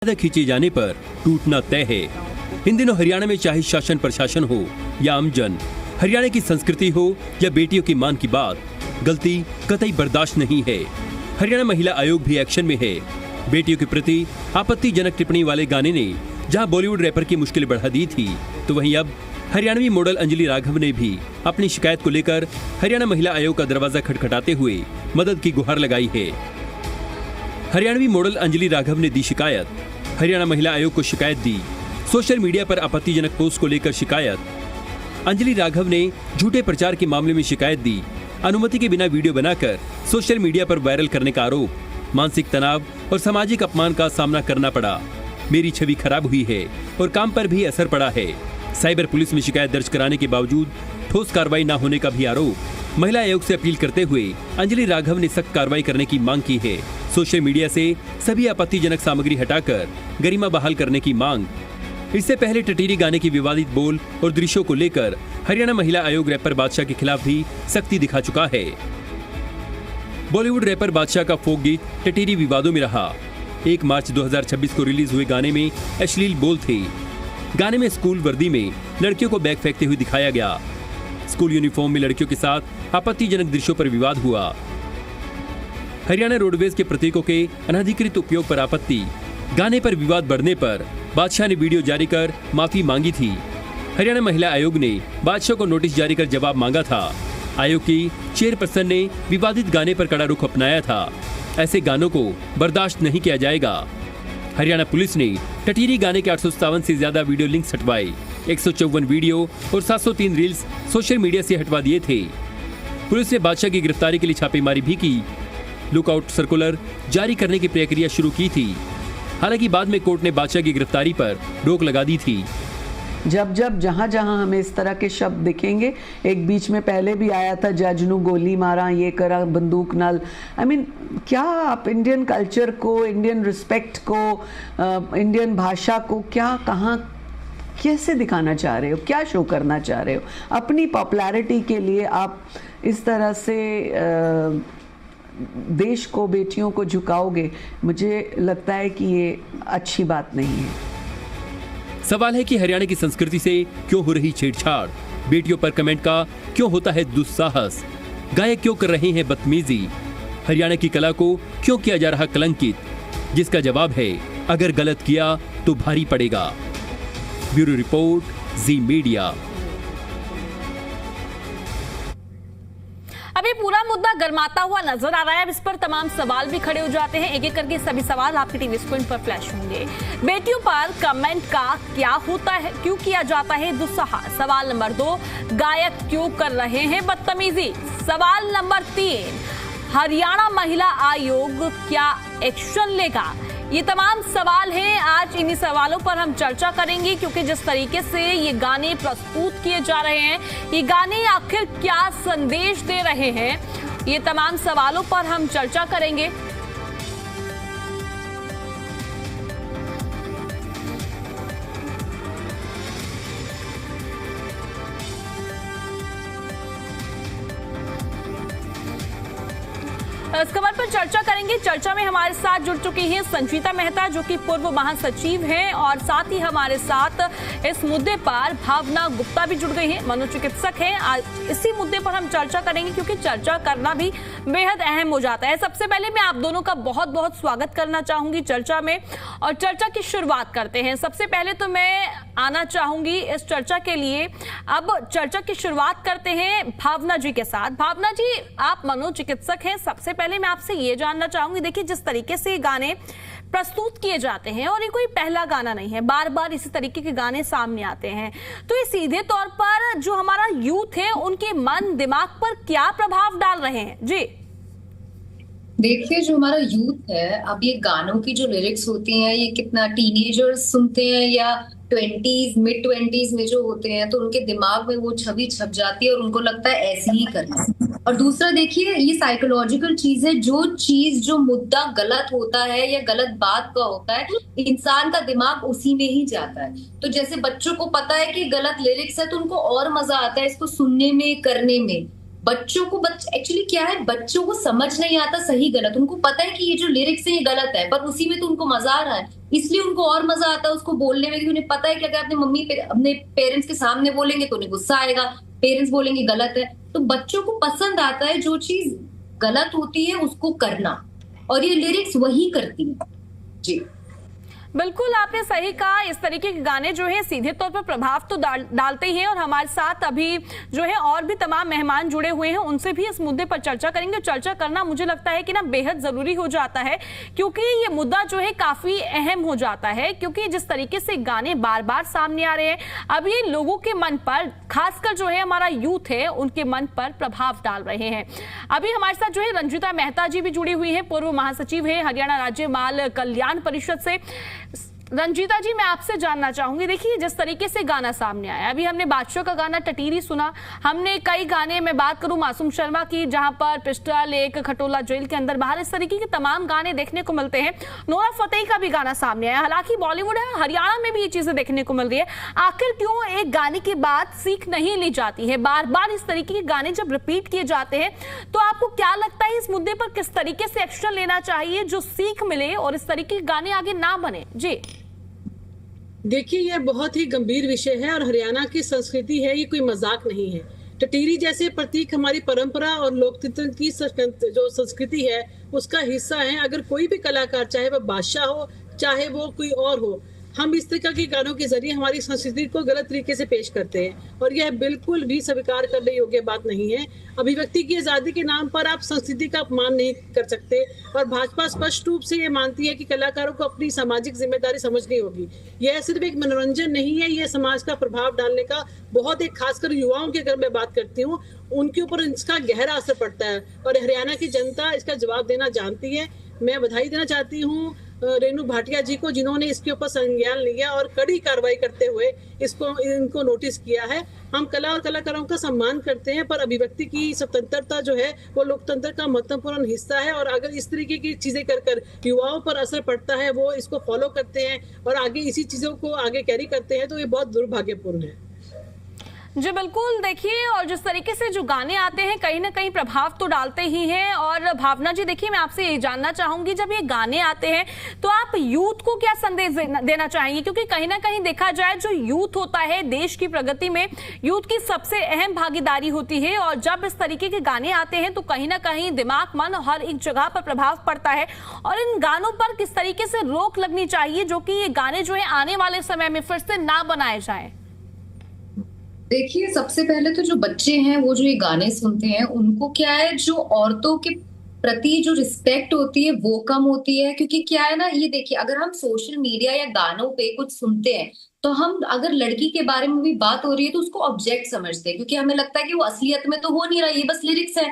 ज्यादा खींचे जाने पर टूटना तय है। इन दिनों हरियाणा में चाहे शासन प्रशासन हो या आमजन, हरियाणा की संस्कृति हो या बेटियों की मान की बात, गलती कतई बर्दाश्त नहीं है। हरियाणा महिला आयोग भी एक्शन में है। बेटियों के प्रति आपत्तिजनक टिप्पणी वाले गाने ने जहां बॉलीवुड रैपर की मुश्किल बढ़ा दी थी, तो वहीं अब हरियाणवी मॉडल अंजलि राघव ने भी अपनी शिकायत को लेकर हरियाणा महिला आयोग का दरवाजा खटखटाते हुए मदद की गुहार लगाई है। हरियाणवी मॉडल अंजलि राघव ने दी शिकायत। हरियाणा महिला आयोग को शिकायत दी। सोशल मीडिया पर आपत्तिजनक पोस्ट को लेकर शिकायत। अंजलि राघव ने झूठे प्रचार के मामले में शिकायत दी। अनुमति के बिना वीडियो बनाकर सोशल मीडिया पर वायरल करने का आरोप। मानसिक तनाव और सामाजिक अपमान का सामना करना पड़ा। मेरी छवि खराब हुई है और काम पर भी असर पड़ा है। साइबर पुलिस में शिकायत दर्ज कराने के बावजूद ठोस कार्रवाई न होने का भी आरोप। महिला आयोग से अपील करते हुए अंजलि राघव ने सख्त कार्रवाई करने की मांग की है। सोशल मीडिया से सभी आपत्तिजनक सामग्री हटाकर गरिमा बहाल करने की मांग। इससे पहले टटीरी गाने की विवादित बोल और दृश्यों को लेकर हरियाणा महिला आयोग रैपर बादशाह के खिलाफ भी सख्ती दिखा चुका है। बॉलीवुड रैपर बादशाह का फोक गीत टटीरी विवादों में रहा। 1 मार्च 2026 को रिलीज हुए गाने में अश्लील बोल थे। गाने में स्कूल वर्दी में लड़कियों को बैग फेंकते हुए दिखाया गया। स्कूल यूनिफॉर्म में लड़कियों के साथ आपत्तिजनक दृश्यों पर विवाद हुआ। हरियाणा रोडवेज के प्रतीकों के अनधिकृत उपयोग पर आपत्ति। गाने पर विवाद बढ़ने पर बादशाह ने वीडियो जारी कर माफी मांगी थी। हरियाणा महिला आयोग ने बादशाह को नोटिस जारी कर जवाब मांगा था। आयोग की चेयरपर्सन ने विवादित गाने पर कड़ा रुख अपनाया था। ऐसे गानों को बर्दाश्त नहीं किया जाएगा। हरियाणा पुलिस ने टटीरी गाने के 857 से ज्यादा वीडियो लिंक्स हटवाए। 154 वीडियो और 703 रील्स सोशल मीडिया से हटवा दिए थे। पुलिस ने बादशाह की गिरफ्तारी के लिए छापेमारी भी की। लुकआउट सर्कुलर जारी करने की प्रक्रिया शुरू की थी। हालांकि बाद में कोर्ट ने बादशाह की गिरफ्तारी पर रोक लगा दी थी। जब जहां हमें इस तरह के शब्द दिखेंगे, एक बीच में पहले भी आया था जज नू गोली मारा, ये करा बंदूक नाल। आई मीन, क्या आप इंडियन कल्चर को, इंडियन रिस्पेक्ट को, इंडियन भाषा को क्या कहाँ कैसे दिखाना चाह रहे हो? क्या शो करना चाह रहे हो? अपनी पॉपुलैरिटी के लिए आप इस तरह से देश को, बेटियों को झुकाओगे? मुझे लगता है कि ये अच्छी बात नहीं है। सवाल है कि हरियाणा की संस्कृति से क्यों हो रही छेड़छाड़? बेटियों पर कमेंट का क्यों होता है दुस्साहस? गायक क्यों कर रहे हैं बदतमीजी? हरियाणा की कला को क्यों किया जा रहा कलंकित? जिसका जवाब है, अगर गलत किया तो भारी पड़ेगा। ब्यूरो रिपोर्ट, जी मीडिया। अभी पूरा मुद्दा गर्माता हुआ नजर आ रहा है। अब इस पर तमाम सवाल भी खड़े हो जाते हैं। एक एक करके सभी सवाल आपके टीवी स्क्रीन पर फ्लैश होंगे। बेटियों पर कमेंट का क्या होता है? क्यों किया जाता है दुस्साहस? सवाल नंबर 2, गायक क्यों कर रहे हैं बदतमीजी? सवाल नंबर 3, हरियाणा महिला आयोग क्या एक्शन लेगा? ये तमाम सवाल हैं। आज इन्हीं सवालों पर हम चर्चा करेंगे, क्योंकि जिस तरीके से ये गाने प्रस्तुत किए जा रहे हैं, ये गाने आखिर क्या संदेश दे रहे हैं, ये तमाम सवालों पर हम चर्चा करेंगे। इस खबर पर चर्चा करेंगे। चर्चा में हमारे साथ जुड़ चुकी हैं संजीता मेहता, जो कि पूर्व महासचिव हैं, और साथ ही हमारे साथ इस मुद्दे पर भावना गुप्ता भी जुड़ गई हैं, मनोचिकित्सक हैं। आज इसी मुद्दे पर हम चर्चा करेंगे, क्योंकि चर्चा करना भी बेहद अहम हो जाता है। सबसे पहले मैं आप दोनों का बहुत बहुत स्वागत करना चाहूंगी चर्चा में, और चर्चा की शुरुआत करते हैं। सबसे पहले तो मैं आना चाहूंगी इस चर्चा के लिए। अब चर्चा की शुरुआत करते हैं भावना जी के साथ। भावना जी, आप मनोचिकित्सक हैं। सबसे पहले मैं आपसे ये जानना चाहूंगी, देखिए जिस तरीके से गाने प्रस्तुत किए जाते हैं, और ये कोई पहला गाना नहीं है, बार बार इसी तरीके के गाने सामने आते हैं, तो ये सीधे तौर पर जो हमारा यूथ है उनके मन दिमाग पर क्या प्रभाव डाल रहे हैं? जी देखिए, जो हमारा यूथ है, अब ये गानों की जो लिरिक्स होती हैं, ये कितना टीनेजर्स सुनते हैं या 20s मिड 20s में जो होते हैं, तो उनके दिमाग में वो छवि छप जाती है और उनको लगता है ऐसे ही करना है। और दूसरा देखिए, ये साइकोलॉजिकल चीज है। जो मुद्दा गलत होता है या गलत बात का होता है, इंसान का दिमाग उसी में ही जाता है। तो जैसे बच्चों को पता है कि गलत लिरिक्स है, तो उनको और मजा आता है इसको सुनने में, करने में। बच्चों को एक्चुअली क्या है, बच्चों को समझ नहीं आता सही गलत, उनको पता है कि ये जो लिरिक्स है ये गलत है, पर उसी में तो उनको मजा आ रहा है, इसलिए उनको और मजा आता है उसको बोलने में, क्योंकि उन्हें पता है कि अगर अपने पेरेंट्स के सामने बोलेंगे तो उन्हें गुस्सा आएगा, पेरेंट्स बोलेंगे गलत है। तो बच्चों को पसंद आता है जो चीज गलत होती है उसको करना, और ये लिरिक्स वही करती है। जी बिल्कुल आपने सही कहा। इस तरीके के गाने जो है सीधे तौर पर प्रभाव तो डालते ही हैं, और हमारे साथ अभी जो है और भी तमाम मेहमान जुड़े हुए हैं, उनसे भी इस मुद्दे पर चर्चा करेंगे। चर्चा करना मुझे लगता है कि ना बेहद जरूरी हो जाता है, क्योंकि ये मुद्दा जो है काफी अहम हो जाता है, क्योंकि जिस तरीके से गाने बार बार सामने आ रहे हैं, अब ये लोगों के मन पर, खासकर जो है हमारा यूथ है, उनके मन पर प्रभाव डाल रहे हैं। अभी हमारे साथ जो है रंजीता मेहता जी भी जुड़ी हुई है, पूर्व महासचिव है हरियाणा राज्य बाल कल्याण परिषद से। रंजीता जी, मैं आपसे जानना चाहूंगी, देखिए जिस तरीके से गाना सामने आया, अभी हमने बादशाह का गाना टटीरी सुना, हमने कई गाने, मैं बात करूं मासूम शर्मा की, जहां पर पिस्टल, एक खटोला जेल के अंदर बाहर, इस तरीके के तमाम गाने देखने को मिलते हैं। नोरा फतेही का भी गाना सामने आया, हालांकि बॉलीवुड है, हरियाणा में भी ये चीजें देखने को मिल रही है। आखिर क्यों एक गाने के बाद सीख नहीं ली जाती है? बार बार इस तरीके के गाने जब रिपीट किए जाते हैं, तो आपको क्या लगता है इस मुद्दे पर किस तरीके से एक्शन लेना चाहिए जो सीख मिले और इस तरीके के गाने आगे ना बने? जी देखिए, यह बहुत ही गंभीर विषय है और हरियाणा की संस्कृति है, ये कोई मजाक नहीं है। टटीरी जैसे प्रतीक हमारी परंपरा और लोकतंत्र की जो संस्कृति है उसका हिस्सा है। अगर कोई भी कलाकार, चाहे वह बादशाह हो चाहे वो कोई और हो, हम इस तरह के गानों के जरिए हमारी संस्कृति को गलत तरीके से पेश करते हैं, और यह बिल्कुल भी स्वीकार करने योग्य बात नहीं है। अभिव्यक्ति की आजादी के नाम पर आप संस्कृति का अपमान नहीं कर सकते, और भाजपा स्पष्ट रूप से ये मानती है कि कलाकारों को अपनी सामाजिक जिम्मेदारी समझनी होगी। यह सिर्फ एक मनोरंजन नहीं है, यह समाज का प्रभाव डालने का बहुत एक, खासकर युवाओं की अगर मैं बात करती हूँ, उनके ऊपर इसका गहरा असर पड़ता है, और हरियाणा की जनता इसका जवाब देना जानती है। मैं बधाई देना चाहती हूँ रेणु भाटिया जी को, जिन्होंने इसके ऊपर संज्ञान लिया और कड़ी कार्रवाई करते हुए इनको नोटिस किया है। हम कला और कलाकारों का सम्मान करते हैं, पर अभिव्यक्ति की स्वतंत्रता जो है वो लोकतंत्र का महत्वपूर्ण हिस्सा है, और अगर इस तरीके की चीजें कर युवाओं पर असर पड़ता है, वो इसको फॉलो करते हैं और आगे इसी चीजों को आगे कैरी करते हैं, तो ये बहुत दुर्भाग्यपूर्ण है। जी बिल्कुल, देखिए, और जिस तरीके से जो गाने आते हैं कहीं ना कहीं प्रभाव तो डालते ही हैं। और भावना जी, देखिए मैं आपसे ये जानना चाहूंगी, जब ये गाने आते हैं तो आप यूथ को क्या संदेश देना चाहेंगे? क्योंकि कहीं ना कहीं देखा जाए, जो यूथ होता है देश की प्रगति में, यूथ की सबसे अहम भागीदारी होती है, और जब इस तरीके के गाने आते हैं तो कहीं ना कहीं दिमाग, मन, हर एक जगह पर प्रभाव पड़ता है। और इन गानों पर किस तरीके से रोक लगनी चाहिए, जो कि ये गाने जो है आने वाले समय में फिर से ना बनाए जाए? देखिए, सबसे पहले तो जो बच्चे हैं वो जो ये गाने सुनते हैं, उनको क्या है, जो औरतों के प्रति जो रिस्पेक्ट होती है वो कम होती है। क्योंकि क्या है ना, ये देखिए, अगर हम सोशल मीडिया या गानों पे कुछ सुनते हैं, तो हम अगर लड़की के बारे में भी बात हो रही है तो उसको ऑब्जेक्ट समझते हैं, क्योंकि हमें लगता है कि वो असलियत में तो हो नहीं रहा, ये बस लिरिक्स है।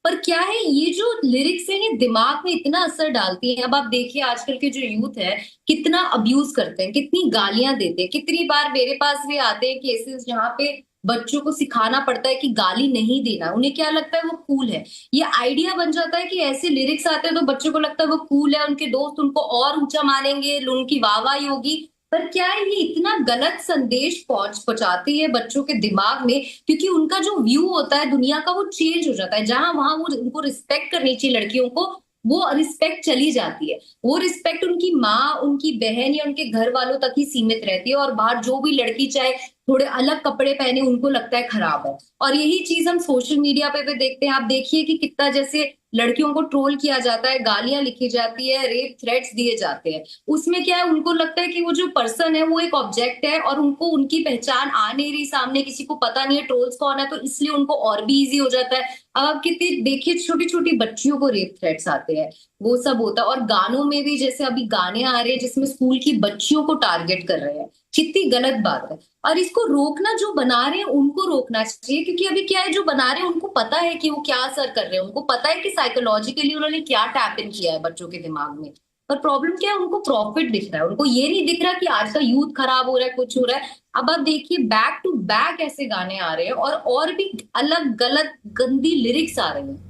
पर क्या है, ये जो लिरिक्स है ये दिमाग में इतना असर डालती है। अब आप देखिए, आजकल के जो यूथ है कितना अब्यूज करते हैं, कितनी गालियां देते हैं। कितनी बार मेरे पास भी आते हैं केसेस जहाँ पे बच्चों को सिखाना पड़ता है कि गाली नहीं देना। उन्हें क्या लगता है वो कूल है, ये आइडिया बन जाता है कि ऐसे लिरिक्स आते हैं तो बच्चों को लगता है वो कूल है, उनके दोस्त उनको और ऊंचा मानेंगे, उनकी वाहवाही होगी। पर क्या है, ये इतना गलत संदेश पहुंचाती है बच्चों के दिमाग में, क्योंकि उनका जो व्यू होता है दुनिया का वो चेंज हो जाता है। जहां वहां वो उनको रिस्पेक्ट करनी चाहिए लड़कियों को, वो रिस्पेक्ट चली जाती है। वो रिस्पेक्ट उनकी माँ, उनकी बहन या उनके घर वालों तक ही सीमित रहती है, और बाहर जो भी लड़की चाहे थोड़े अलग कपड़े पहने उनको लगता है खराब है। और यही चीज हम सोशल मीडिया पे भी देखते हैं। आप देखिए कि कितना जैसे लड़कियों को ट्रोल किया जाता है, गालियां लिखी जाती है, रेप थ्रेट्स दिए जाते हैं। उसमें क्या है, उनको लगता है कि वो जो पर्सन है वो एक ऑब्जेक्ट है, और उनको उनकी पहचान आ नहीं रही सामने, किसी को पता नहीं है ट्रोल्स कौन है, तो इसलिए उनको और भी इजी हो जाता है। अब आप कितनी देखिए, छोटी छोटी बच्चियों को रेप थ्रेट्स आते हैं, वो सब होता है। और गानों में भी जैसे अभी गाने आ रहे हैं जिसमें स्कूल की बच्चियों को टारगेट कर रहे हैं, कितनी गलत बात है। और इसको रोकना, जो बना रहे हैं उनको रोकना चाहिए, क्योंकि अभी क्या है, जो बना रहे हैं उनको पता है कि वो क्या असर कर रहे हैं, उनको पता है कि साइकोलॉजिकली उन्होंने क्या टैप इन किया है बच्चों के दिमाग में। पर प्रॉब्लम क्या है, उनको प्रॉफिट दिख रहा है, उनको ये नहीं दिख रहा कि आज का यूथ खराब हो रहा है, कुछ हो रहा है। अब आप देखिए, बैक टू बैक ऐसे गाने आ रहे हैं और भी अलग गलत गंदी लिरिक्स आ रही हैं।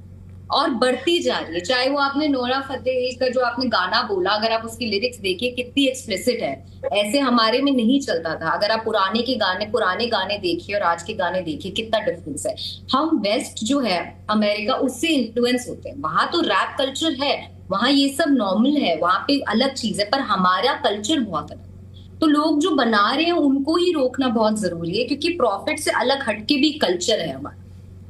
और बढ़ती जा रही है। चाहे वो आपने नोरा फतेही का जो आपने गाना बोला, अगर आप उसकी लिरिक्स देखिए कितनी एक्सप्लिसिट है, ऐसे हमारे में नहीं चलता था। अगर आप पुराने गाने देखिए और आज के गाने देखिए, कितना डिफरेंस है। हम वेस्ट जो है अमेरिका, उससे इन्फ्लुएंस होते हैं। वहां तो रैप कल्चर है, वहां ये सब नॉर्मल है, वहां पे अलग चीज है, पर हमारा कल्चर बहुत अलग है। तो लोग जो बना रहे हैं उनको ही रोकना बहुत जरूरी है, क्योंकि प्रॉफिट से अलग हटके भी कल्चर है हमारा।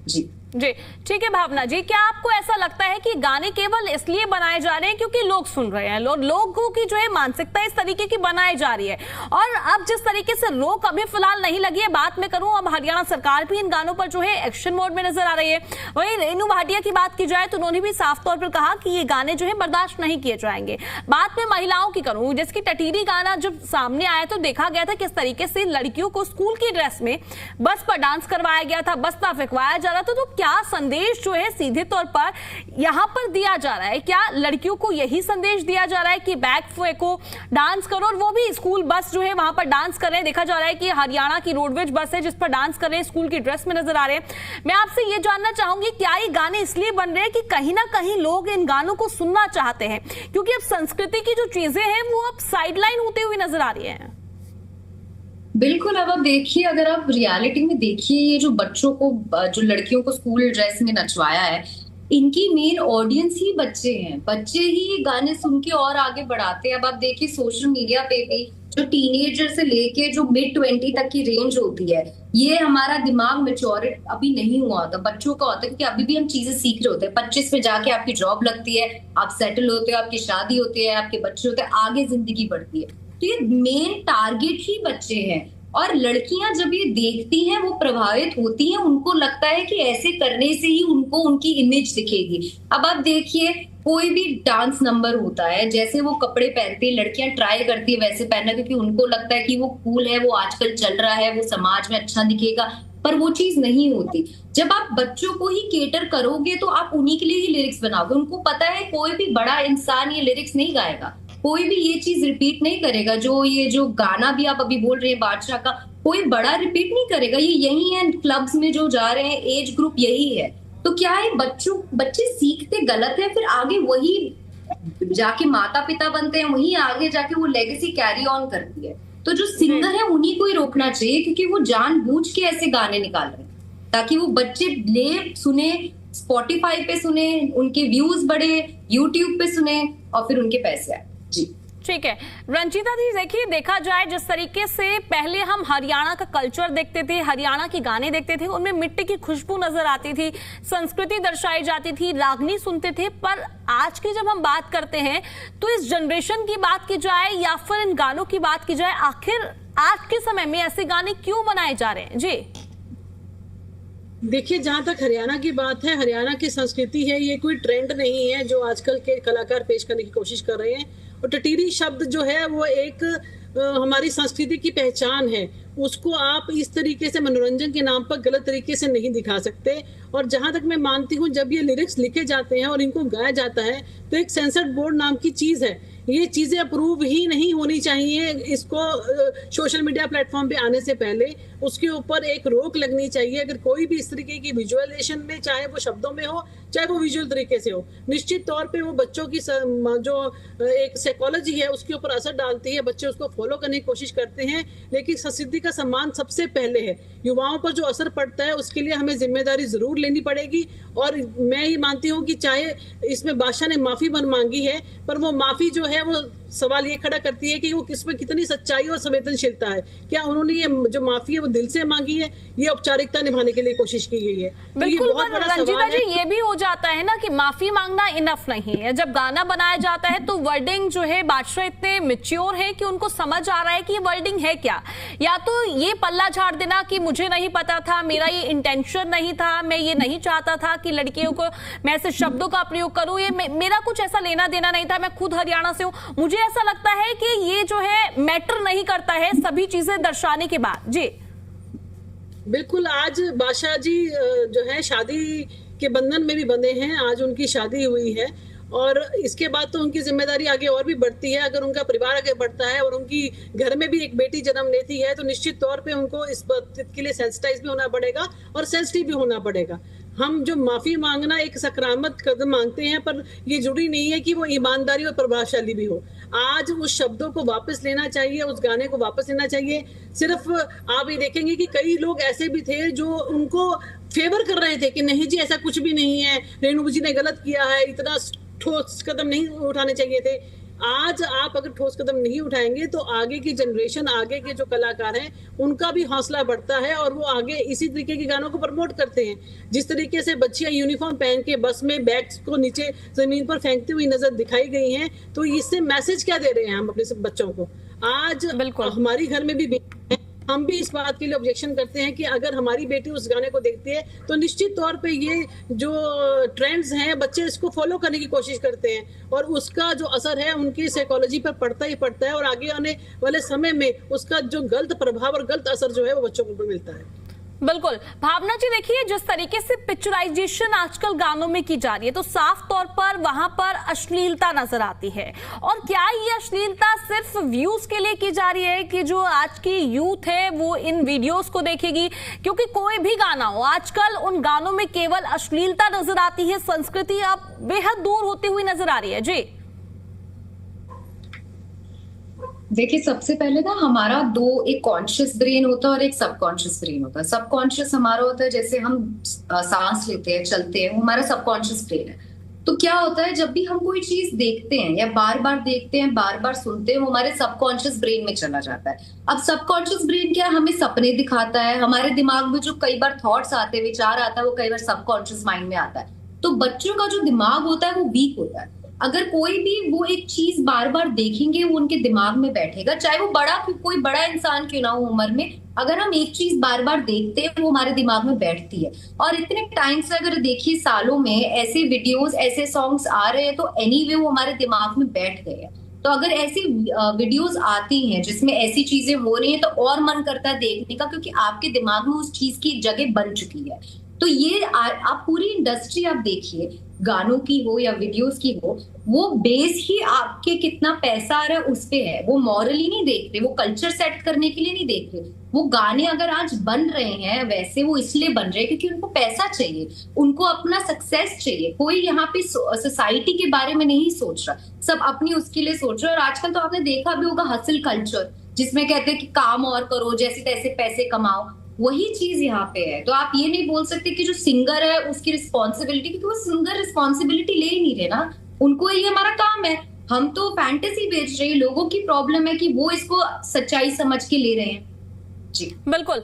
जी जी ठीक है भावना जी, क्या आपको ऐसा लगता है कि गाने केवल इसलिए बनाए जा रहे हैं क्योंकि लोग सुन रहे हैं, लोगों की जो है मानसिकता इस तरीके की बनाई जा रही है? और अब जिस तरीके से रोक अभी फिलहाल नहीं लगी है, बात मैं करूं, अब हरियाणा सरकार भी इन गानों पर जो है एक्शन मोड में नजर आ रही है। वहीं रेणु भाटिया की बात की जाए तो उन्होंने भी साफ तौर पर कहा कि ये गाने जो है बर्दाश्त नहीं किए जाएंगे। बात में महिलाओं की करूं, जिसकी टटीरी गाना जब सामने आया तो देखा गया था किस तरीके से लड़कियों को स्कूल की ड्रेस में बस पर डांस करवाया गया था, बस्ता फेंकवाया जा रहा था। तो क्या संदेश जो है सीधे तौर पर यहां पर दिया जा रहा है? क्या लड़कियों को यही संदेश दिया जा रहा है कि बैग फेंको, डांस करो, और वो भी स्कूल बस जो है वहां पर डांस कर रहे हैं? देखा जा रहा है कि हरियाणा की रोडवेज बस है जिस पर डांस कर रहे हैं, स्कूल की ड्रेस में नजर आ रहे हैं। मैं आपसे ये जानना चाहूंगी, क्या ये गाने इसलिए बन रहे हैं कि कहीं ना कहीं लोग इन गानों को सुनना चाहते हैं, क्योंकि अब संस्कृति की जो चीजें हैं वो अब साइडलाइन होती हुई नजर आ रही है? बिल्कुल। अब आप देखिए, अगर आप रियलिटी में देखिए, ये जो बच्चों को, जो लड़कियों को स्कूल ड्रेस में नचवाया है, इनकी मेन ऑडियंस ही बच्चे हैं। बच्चे ही ये गाने सुन के और आगे बढ़ाते हैं। अब आप देखिए सोशल मीडिया पे भी जो टीनेजर से लेके जो mid-20 तक की रेंज होती है, ये हमारा दिमाग मैच्योर अभी नहीं हुआ होता, बच्चों का होता है, क्योंकि अभी भी हम चीजें सीख रहे होते हैं। 25 में जाके आपकी जॉब लगती है, आप सेटल होते हो, आपकी शादी होती है, आपके बच्चे होते हैं, आगे जिंदगी बढ़ती है। तो ये मेन टारगेट ही बच्चे हैं। और लड़कियां जब ये देखती हैं वो प्रभावित होती हैं, उनको लगता है कि ऐसे करने से ही उनको उनकी इमेज दिखेगी। अब आप देखिए, कोई भी डांस नंबर होता है, जैसे वो कपड़े पहनती है, लड़कियां ट्राई करती है वैसे पहनना, क्योंकि उनको लगता है कि वो कूल है, वो आजकल चल रहा है, वो समाज में अच्छा दिखेगा। पर वो चीज नहीं होती। जब आप बच्चों को ही केटर करोगे तो आप उन्हीं के लिए ही लिरिक्स बनाओगे। उनको पता है कोई भी बड़ा इंसान ये लिरिक्स नहीं गाएगा, कोई भी ये चीज रिपीट नहीं करेगा। जो गाना भी आप अभी बोल रहे हैं बादशाह का, कोई बड़ा रिपीट नहीं करेगा। ये यही है, क्लब्स में जो जा रहे हैं, एज ग्रुप यही है। तो क्या है, बच्चे सीखते गलत है, फिर आगे वही जाके माता पिता बनते हैं, वही आगे जाके वो लेगेसी कैरी ऑन करती है। तो जो सिंगर है उन्हीं को ही रोकना चाहिए, क्योंकि वो जानबूझ के ऐसे गाने निकाल रहे हैं ताकि वो बच्चे ले सुने, स्पॉटिफाई पे सुने, उनके व्यूज बढ़े, यूट्यूब पे सुने और फिर उनके पैसे आए। जी ठीक है रंजीता जी, देखिए देखा जाए जिस तरीके से पहले हम हरियाणा का कल्चर देखते थे, हरियाणा के गाने देखते थे, उनमें मिट्टी की खुशबू नजर आती थी, संस्कृति दर्शाई जाती थी, रागनी सुनते थे। पर आज की जब हम बात करते हैं तो इस जनरेशन की बात की जाए या फिर इन गानों की बात की जाए, आखिर आज के समय में ऐसे गाने क्यों बनाए जा रहे हैं? जी देखिए, जहाँ तक हरियाणा की बात है, हरियाणा की संस्कृति है, ये कोई ट्रेंड नहीं है जो आजकल के कलाकार पेश करने की कोशिश कर रहे हैं। और टटीरी शब्द जो है वो एक हमारी संस्कृति की पहचान है। उसको आप इस तरीके से मनोरंजन के नाम पर गलत तरीके से नहीं दिखा सकते। और जहां तक मैं मानती हूँ, जब ये लिरिक्स लिखे जाते हैं और इनको गाया जाता है तो एक सेंसर्ड बोर्ड नाम की चीज है, ये चीजें अप्रूव ही नहीं होनी चाहिए। इसको सोशल मीडिया प्लेटफॉर्म पे आने से पहले उसके ऊपर एक रोक लगनी चाहिए। अगर कोई भी इस तरीके की विजुअलाइजेशन में, चाहे वो शब्दों में हो चाहे वो विजुअल तरीके से हो, निश्चित तौर पे वो बच्चों की जो एक साइकोलॉजी है उसके ऊपर असर डालती है। बच्चे उसको फॉलो करने की कोशिश करते हैं, लेकिन संस्कृति का सम्मान सबसे पहले है। युवाओं पर जो असर पड़ता है उसके लिए हमें जिम्मेदारी जरूर लेनी पड़ेगी। और मैं ये मानती हूँ कि चाहे इसमें बादशाह ने माफी मांगी है, पर वो माफी जो है वो सवाल ये खड़ा करती है कि वो किसमें कितनी सच्चाई और संवेदनशीलता है। क्या उन्होंने ये जो माफी है वो दिल से मांगी है, ये औपचारिकता निभाने के लिए कोशिश की गई है? तो बिल्कुल, पर रंजीता जी ये भी हो जाता है ना कि माफी मांगना इनफ नहीं है। जब गाना बनाया जाता है तो वर्डिंग जो है, बादशाह इतने मैच्योर है कि उनको समझ आ रहा है कि ये वर्डिंग है क्या। या तो ये पल्ला झाड़ देना कि मुझे नहीं पता था, मेरा ये इंटेंशन नहीं था, मैं ये नहीं चाहता था कि लड़कियों को मैं ऐसे शब्दों का प्रयोग करूं, ये मेरा कुछ ऐसा लेना देना नहीं था, मैं खुद हरियाणा से हूं। मुझे ऐसा लगता है कि ये जो है मैटर नहीं करता है सभी चीजें दर्शाने के बाद। जी बिल्कुल, आज बादशाह जी जो है शादी के बंधन में भी बंधे हैं। आज उनकी शादी हुई है और इसके बाद तो उनकी जिम्मेदारी आगे और भी बढ़ती है। अगर उनका परिवार आगे बढ़ता है और उनकी घर में भी एक बेटी जन्म लेती है तो निश्चित तौर पे उनको इस बात के लिए सेंसिटाइज भी होना पड़ेगा और सेंसिटिव भी होना पड़ेगा। हम जो माफी मांगना एक सकारात्मक कदम मांगते हैं, पर ये जरूरी नहीं है कि वो ईमानदारी और प्रभावशाली भी हो। आज उस शब्दों को वापस लेना चाहिए, उस गाने को वापस लेना चाहिए। सिर्फ आप ये देखेंगे कि कई लोग ऐसे भी थे जो उनको फेवर कर रहे थे कि नहीं जी ऐसा कुछ भी नहीं है, रेणु जी ने गलत किया है, इतना ठोस कदम नहीं उठाने चाहिए थे। आज आप अगर ठोस कदम नहीं उठाएंगे तो आगे की जनरेशन, आगे के जो कलाकार हैं, उनका भी हौसला बढ़ता है और वो आगे इसी तरीके के गानों को प्रमोट करते हैं। जिस तरीके से बच्चियां यूनिफॉर्म पहन के बस में बैग्स को नीचे जमीन पर फेंकती हुई नजर दिखाई गई हैं, तो इससे मैसेज क्या दे रहे हैं हम अपने सब बच्चों को? आज हमारी घर में भी हम भी इस बात के लिए ऑब्जेक्शन करते हैं कि अगर हमारी बेटी उस गाने को देखती है तो निश्चित तौर पे ये जो ट्रेंड्स हैं बच्चे इसको फॉलो करने की कोशिश करते हैं और उसका जो असर है उनकी साइकोलॉजी पर पड़ता ही पड़ता है और आगे आने वाले समय में उसका जो गलत प्रभाव और गलत असर जो है वो बच्चों को मिलता है। बिल्कुल भावना जी, देखिए जिस तरीके से पिक्चराइजेशन आजकल गानों में की जा रही है तो साफ तौर पर वहां पर अश्लीलता नजर आती है। और क्या ये अश्लीलता सिर्फ व्यूज के लिए की जा रही है कि जो आज की यूथ है वो इन वीडियोस को देखेगी? क्योंकि कोई भी गाना हो, आजकल उन गानों में केवल अश्लीलता नजर आती है, संस्कृति अब बेहद दूर होती हुई नजर आ रही है। जी देखिए, सबसे पहले ना हमारा एक कॉन्शियस ब्रेन होता है और एक सबकॉन्शियस ब्रेन होता है। सबकॉन्शियस हमारा होता है जैसे हम सांस लेते हैं, चलते हैं, वो हमारा सबकॉन्शियस ब्रेन है। तो क्या होता है जब भी हम कोई चीज देखते हैं या बार बार देखते हैं, बार बार सुनते हैं, वो हमारे सबकॉन्शियस ब्रेन में चला जाता है। अब सबकॉन्शियस ब्रेन क्या हमें सपने दिखाता है, हमारे दिमाग में जो कई बार थॉट्स आते हैं, विचार आता है, वो कई बार सबकॉन्शियस माइंड में आता है। तो बच्चों का जो दिमाग होता है वो वीक होता है। अगर कोई भी वो एक चीज बार बार देखेंगे वो उनके दिमाग में बैठेगा, चाहे वो कोई बड़ा इंसान क्यों ना हो उम्र में, अगर हम एक चीज बार बार देखते हैं वो हमारे दिमाग में बैठती है। और इतने टाइम से अगर देखिए सालों में ऐसे वीडियोस, ऐसे सॉन्ग्स आ रहे हैं तो एनीवे वो हमारे दिमाग में बैठ गए हैं। तो अगर ऐसी वीडियोस आती हैं जिसमें ऐसी चीजें हो रही हैं तो और मन करता है देखने का, क्योंकि आपके दिमाग में उस चीज की एक जगह बन चुकी है। तो ये आप पूरी इंडस्ट्री आप देखिए, गानों की हो या वीडियोस की हो, वो बेस ही आपके कितना पैसा आ रहा है उस पे है। वो मॉरली नहीं देख रहे, वो कल्चर सेट करने के लिए नहीं देख रहे। वो गाने अगर आज बन रहे हैं वैसे वो इसलिए बन रहे हैं क्योंकि उनको पैसा चाहिए, उनको अपना सक्सेस चाहिए। कोई यहाँ पे सोसाइटी के बारे में नहीं सोच रहा, सब अपनी उसके लिए सोच रहे। और आजकल तो आपने देखा भी होगा हसल कल्चर, जिसमें कहते हैं कि काम और करो, जैसे तैसे पैसे कमाओ, वही चीज यहाँ पे है। तो आप ये नहीं बोल सकते कि जो सिंगर है उसकी रिस्पॉन्सिबिलिटी, क्योंकि वो सिंगर रिस्पॉन्सिबिलिटी ले ही नहीं रहे ना, उनको ये हमारा काम है। हम तो फैंटेसी बेच रहे हैं, लोगों की प्रॉब्लम है कि वो इसको सच्चाई समझ के ले रहे हैं। जी बिल्कुल।